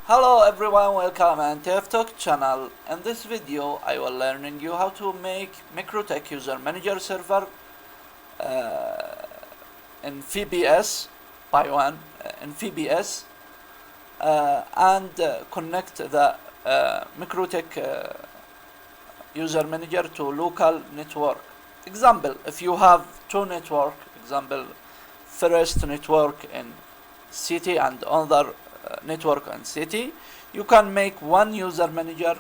Hello everyone, welcome on TIFTOK channel. In this video I will learning you how to make MikroTik User Manager server in VPS by one in VPS and connect the MikroTik User Manager to local network. Example, if you have two network, example first network in city and another network and city, you can make one user manager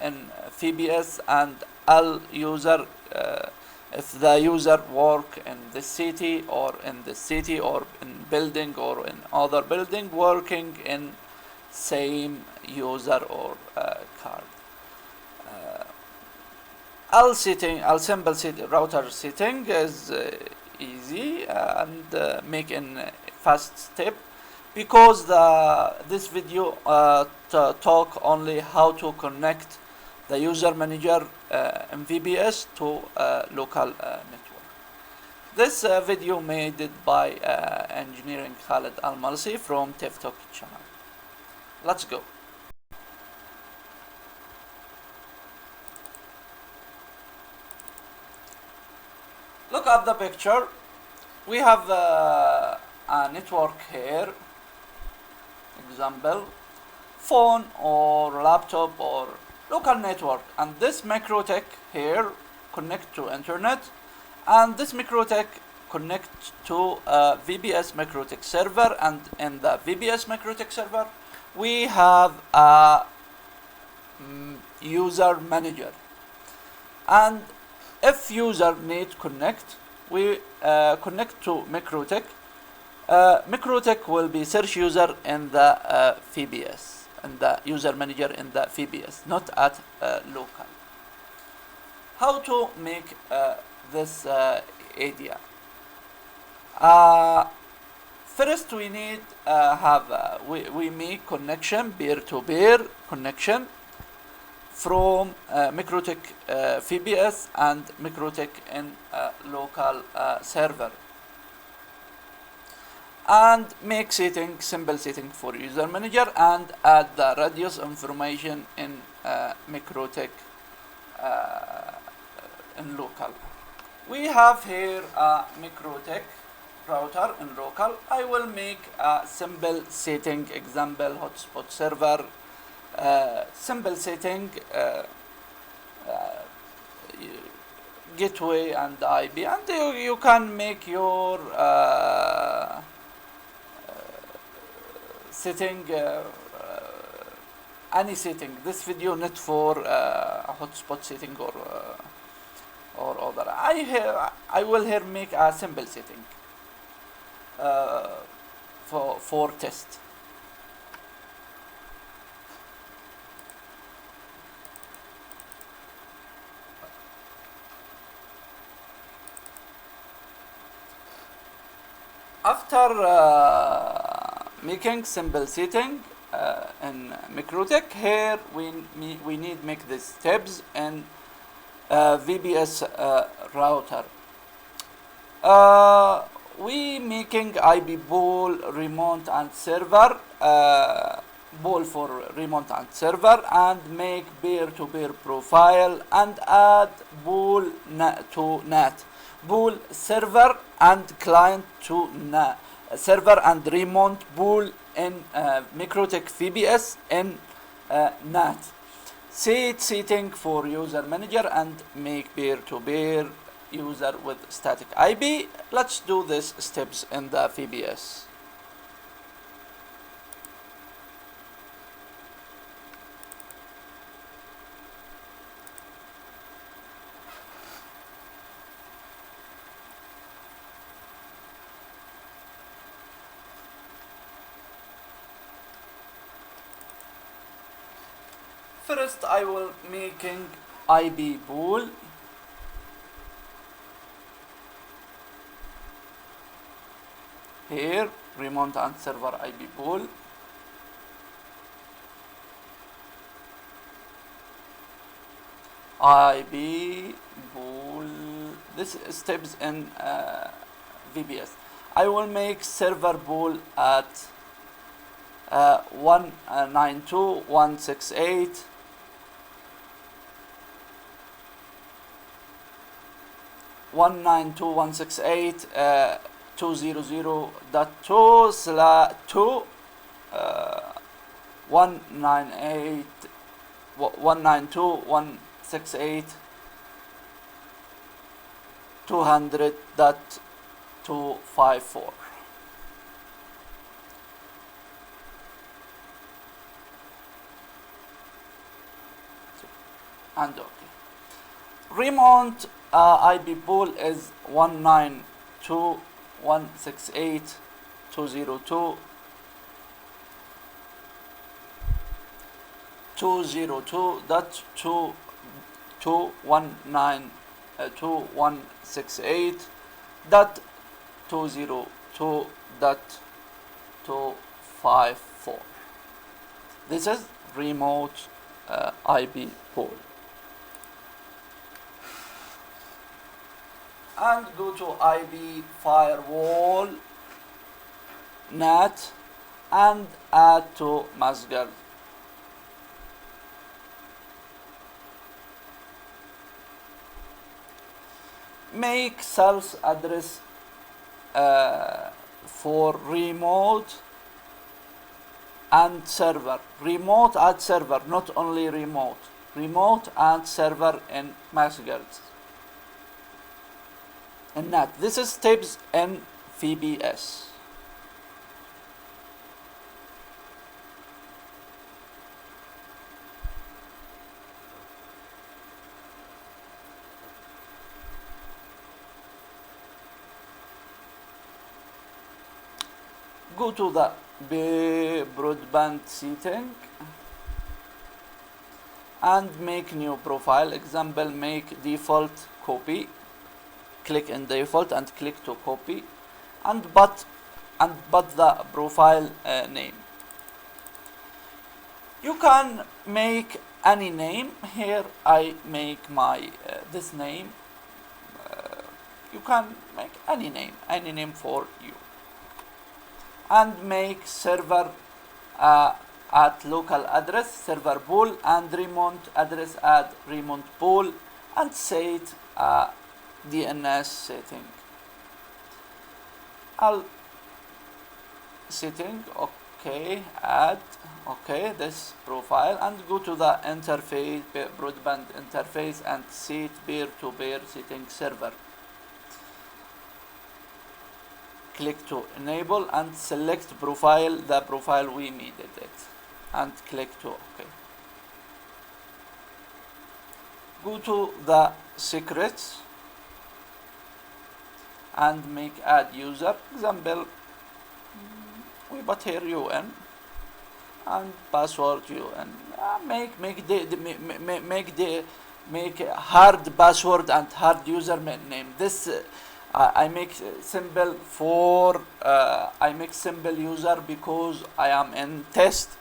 in VPS and all user if the user work in the city or in building or in other building working in same user or card. All simple router setting is easy and make in fast step, because this video talk only how to connect the user manager in VPS to local network. This video made by engineering Khalid Al-Malsi from TIFTOK channel. Let's go. Look at the picture. We have a network here, example phone or laptop or local network, and this MikroTik here connect to internet, and this MikroTik connect to VPS MikroTik server, and in the VPS MikroTik server we have a user manager, and if user need connect, we connect to MikroTik. MikroTik will be search user in the VPS, and the user manager in the VPS, not at local. How to make this idea? First we need we make connection, peer-to-peer connection from MikroTik VPS and MikroTik in local server, and make simple setting for user manager, and add the radius information in MikroTik in local. We have here a MikroTik router in local. I will make a simple setting, example hotspot server, simple setting, gateway and IP, and you can make your setting, any setting. This video not for a hotspot setting or other. I will here make a simple setting for test. After making simple setting in MikroTik, here we need make these steps in VPS router. We making IP pool, remote and server, pool for remote and server, and make peer-to-peer profile, and add pool to NAT, pool server and client to NAT, server and remote pool in MikroTik VPS in NAT. Setting for user manager and make peer-to-peer user with static IP. Let's do these steps in the VPS. First I will making IP pool. Here remote and server IP pool. IP pool. This steps in VPS. I will make server pool at 192.168 192.168 200.2/2 192.168 200.254. And okay. Remote IP pool is 192.168.202 202.2.168.202.254. This is remote IP pool. And go to IP firewall NAT and add to manger. Make source address for remote and server. Remote and server, not only remote. Remote and server in mangers. In NAT. This is steps in VPS. Go to the broadband setting and make new profile. Example, make default copy. Click in default and click to copy and but the profile name. You can make any name. Here I make my this name. You can make any name for you. And make server at local address server pool and remote address at remote pool and set DNS setting. I'll setting okay, add okay this profile and go to the interface broadband interface and set peer-to-peer setting server. Click to enable and select profile, the profile we needed it, and click to OK. Go to the secrets and make add user. Example, we put here UN and password UN. Make hard password and hard username. This I make simple for I make simple user because I am in test.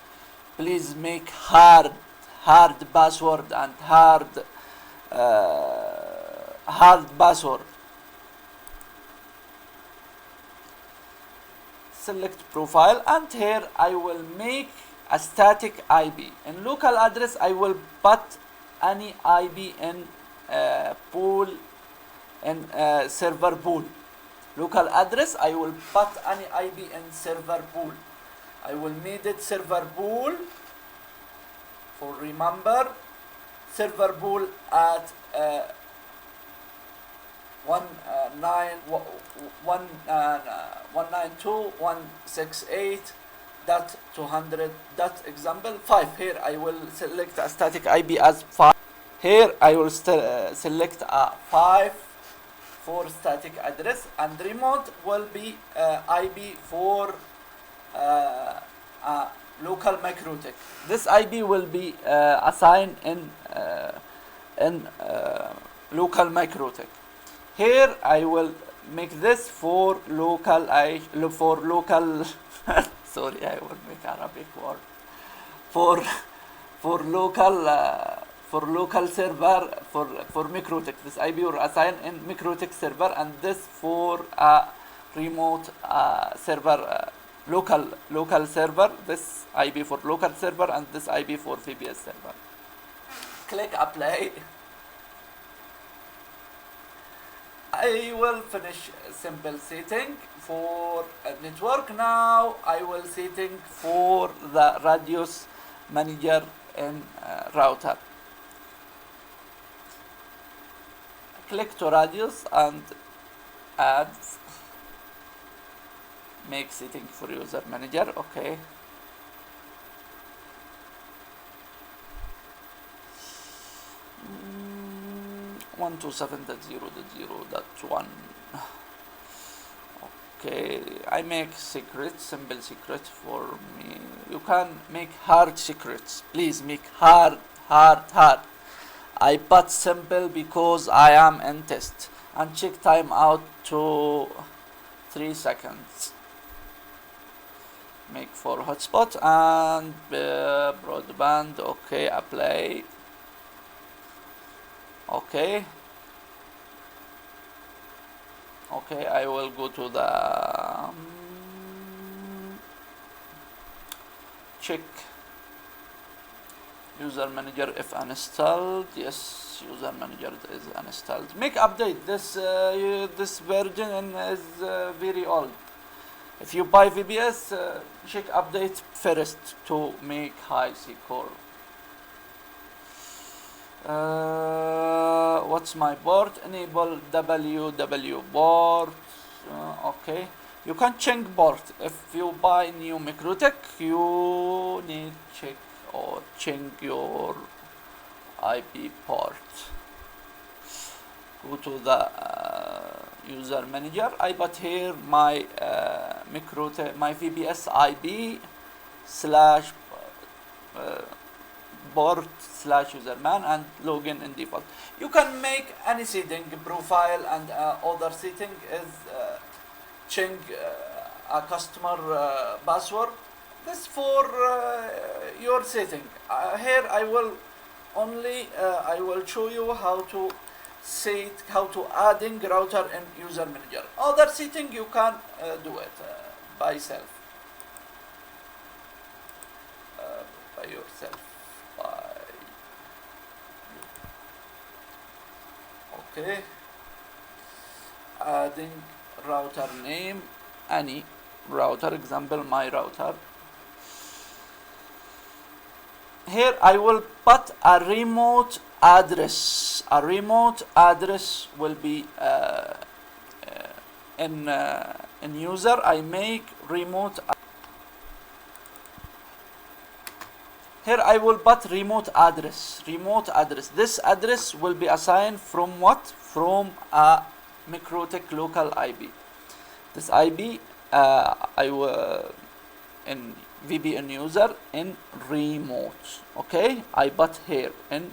Please make hard password and hard password. Select profile and here I will make a static IP. In local address I will put any IP in pool in server pool. Local address I will put any IP in server pool. I will need it server pool for remember server pool at 192.168.200. Example 5. Here I will select a static IP as 5. Here I will select a 5 for static address and remote will be IP for local MikroTik. This IP will be assigned in local MikroTik. Here I will make this for local sorry, I will make Arabic word for local server for MikroTik. This IP will assign in MikroTik server and this for remote server local server, this IP for local server and this IP for VPS server. Click apply. I will finish simple setting for a network. Now I will setting for the radius manager in router. Click to radius and add, make setting for user manager. Okay. 127.0.0.1. Okay, I make secret, simple secret for me. You can make hard secrets. Please make hard. I put simple because I am in test. And check timeout to 3 seconds. Make for hotspot and broadband. Okay, apply. Okay, I will go to the check user manager if installed. Yes, user manager is installed. Make update. This version is very old. If you buy VPS, check update first to make high secure. What's my port? Enable WW port. Okay, you can change port. If you buy new MikroTik, you need check or change your IP port. Go to the user manager. I put here my MikroTik, my VPS IP slash port slash userman and login in default. You can make any setting, profile and other setting is change a customer password. This for your setting. Here I will only I will show you how to adding router in user manager. Other setting you can do it by yourself. Okay, adding router name, any router, example my router. Here I will put a remote address. A remote address will be in user. I make remote. Here I will put remote address. This address will be assigned from what? From a MikroTik local IP. This IP I will in VPN user in remote. Okay, I put here in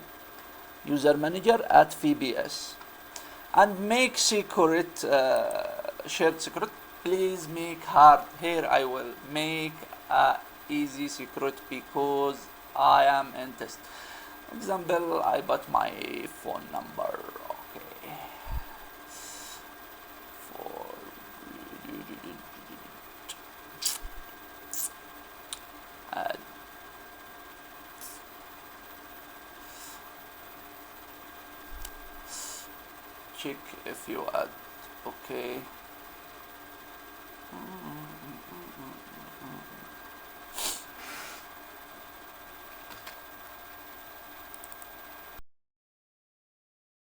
user manager at VPS and make secret shared secret. Please make hard. Here I will make a easy secret because I am in test. Example, I put my phone number. Okay. Add. Check if you add. Okay.